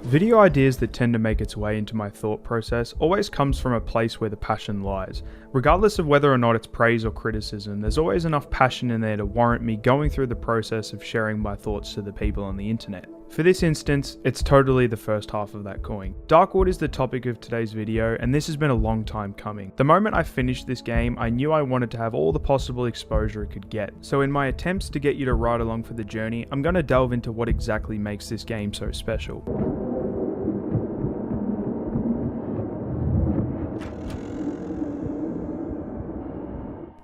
Video ideas that tend to make its way into my thought process always comes from a place where the passion lies. Regardless of whether or not it's praise or criticism, there's always enough passion in there to warrant me going through the process of sharing my thoughts to the people on the internet. For this instance, it's totally the first half of that coin. Darkwood is the topic of today's video, and this has been a long time coming. The moment I finished this game, I knew I wanted to have all the possible exposure it could get. So in my attempts to get you to ride along for the journey, I'm going to delve into what exactly makes this game so special.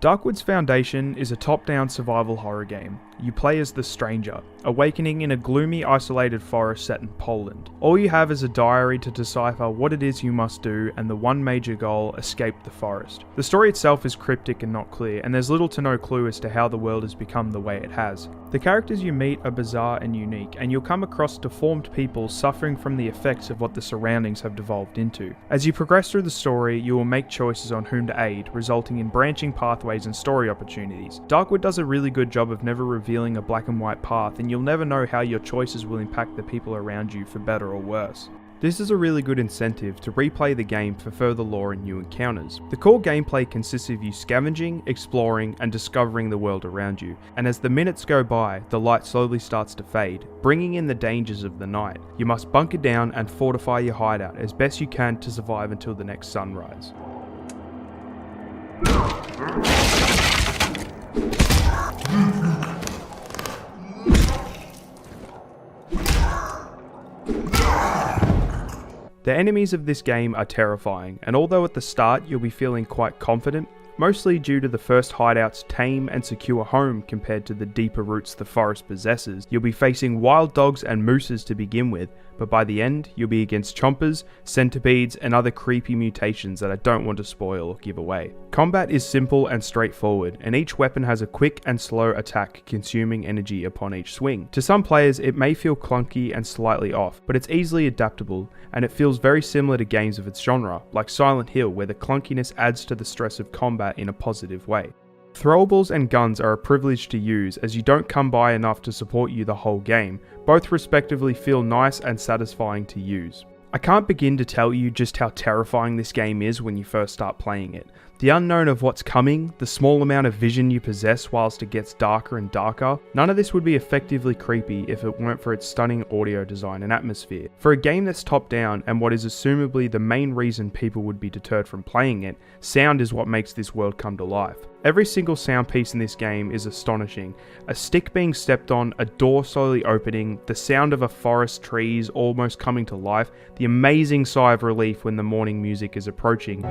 Darkwood's foundation is a top-down survival horror game. You play as the Stranger, awakening in a gloomy, isolated forest set in Poland. All you have is a diary to decipher what it is you must do, and the one major goal, escape the forest. The story itself is cryptic and not clear, and there's little to no clue as to how the world has become the way it has. The characters you meet are bizarre and unique, and you'll come across deformed people suffering from the effects of what the surroundings have devolved into. As you progress through the story, you will make choices on whom to aid, resulting in branching pathways and story opportunities. Darkwood does a really good job of never revealing a black and white path, and you'll never know how your choices will impact the people around you for better or worse. This is a really good incentive to replay the game for further lore and new encounters. The core gameplay consists of you scavenging, exploring, and discovering the world around you, and as the minutes go by, the light slowly starts to fade, bringing in the dangers of the night. You must bunker down and fortify your hideout as best you can to survive until the next sunrise. The enemies of this game are terrifying, and although at the start you'll be feeling quite confident, mostly due to the first hideout's tame and secure home compared to the deeper roots the forest possesses, you'll be facing wild dogs and mooses to begin with, but by the end you'll be against chompers, centipedes, and other creepy mutations that I don't want to spoil or give away. Combat is simple and straightforward, and each weapon has a quick and slow attack consuming energy upon each swing. To some players it may feel clunky and slightly off, but it's easily adaptable, and it feels very similar to games of its genre, like Silent Hill, where the clunkiness adds to the stress of combat in a positive way. Throwables and guns are a privilege to use, as you don't come by enough to support you the whole game. Both respectively feel nice and satisfying to use. I can't begin to tell you just how terrifying this game is when you first start playing it. The unknown of what's coming, the small amount of vision you possess whilst it gets darker and darker, none of this would be effectively creepy if it weren't for its stunning audio design and atmosphere. For a game that's top down and what is assumably the main reason people would be deterred from playing it, sound is what makes this world come to life. Every single sound piece in this game is astonishing. A stick being stepped on, a door slowly opening, the sound of a forest trees almost coming to life, the amazing sigh of relief when the morning music is approaching.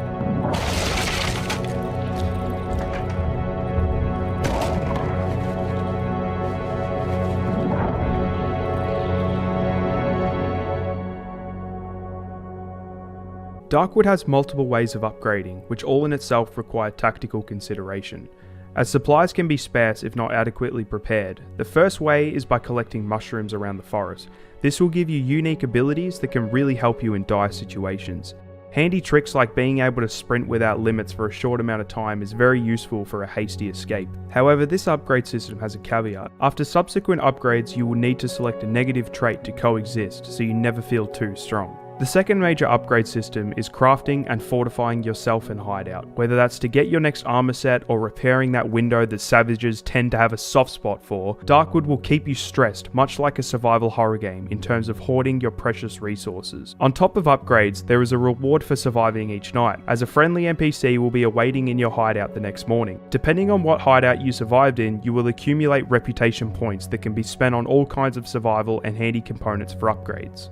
Darkwood has multiple ways of upgrading, which all in itself require tactical consideration, as supplies can be sparse if not adequately prepared. The first way is by collecting mushrooms around the forest. This will give you unique abilities that can really help you in dire situations. Handy tricks like being able to sprint without limits for a short amount of time is very useful for a hasty escape. However, this upgrade system has a caveat. After subsequent upgrades, you will need to select a negative trait to coexist, so you never feel too strong. The second major upgrade system is crafting and fortifying yourself in hideout, whether that's to get your next armor set or repairing that window that savages tend to have a soft spot for. Darkwood will keep you stressed, much like a survival horror game, in terms of hoarding your precious resources. On top of upgrades, there is a reward for surviving each night, as a friendly NPC will be awaiting in your hideout the next morning. Depending on what hideout you survived in, you will accumulate reputation points that can be spent on all kinds of survival and handy components for upgrades.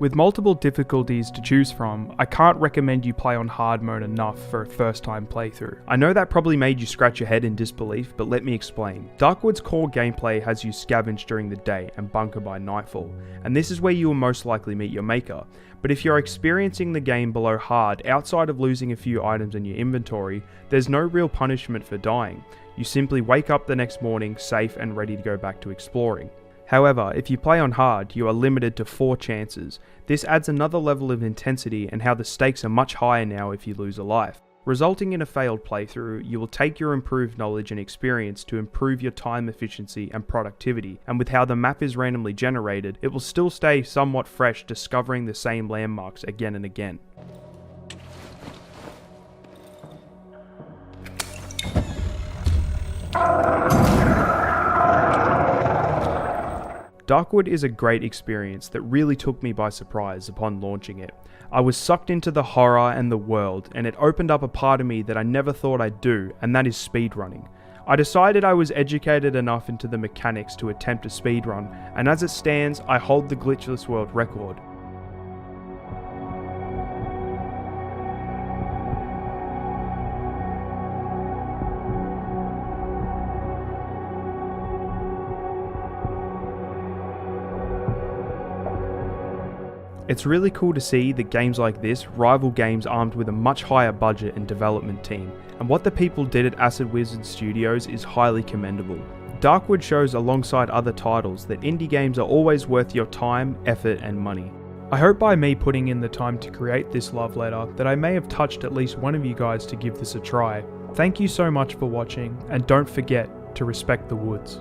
With multiple difficulties to choose from, I can't recommend you play on hard mode enough for a first time playthrough. I know that probably made you scratch your head in disbelief, but let me explain. Darkwood's core gameplay has you scavenge during the day and bunker by nightfall, and this is where you will most likely meet your maker. But if you're experiencing the game below hard, outside of losing a few items in your inventory, there's no real punishment for dying. You simply wake up the next morning safe and ready to go back to exploring. However, if you play on hard, you are limited to 4 chances. This adds another level of intensity and how the stakes are much higher now if you lose a life. Resulting in a failed playthrough, you will take your improved knowledge and experience to improve your time efficiency and productivity, and with how the map is randomly generated, it will still stay somewhat fresh discovering the same landmarks again and again. Darkwood is a great experience that really took me by surprise upon launching it. I was sucked into the horror and the world, and it opened up a part of me that I never thought I'd do, and that is speedrunning. I decided I was educated enough into the mechanics to attempt a speedrun, and as it stands, I hold the glitchless world record. It's really cool to see that games like this rival games armed with a much higher budget and development team, and what the people did at Acid Wizard Studios is highly commendable. Darkwood shows alongside other titles that indie games are always worth your time, effort and money. I hope by me putting in the time to create this love letter that I may have touched at least one of you guys to give this a try. Thank you so much for watching, and don't forget to respect the woods.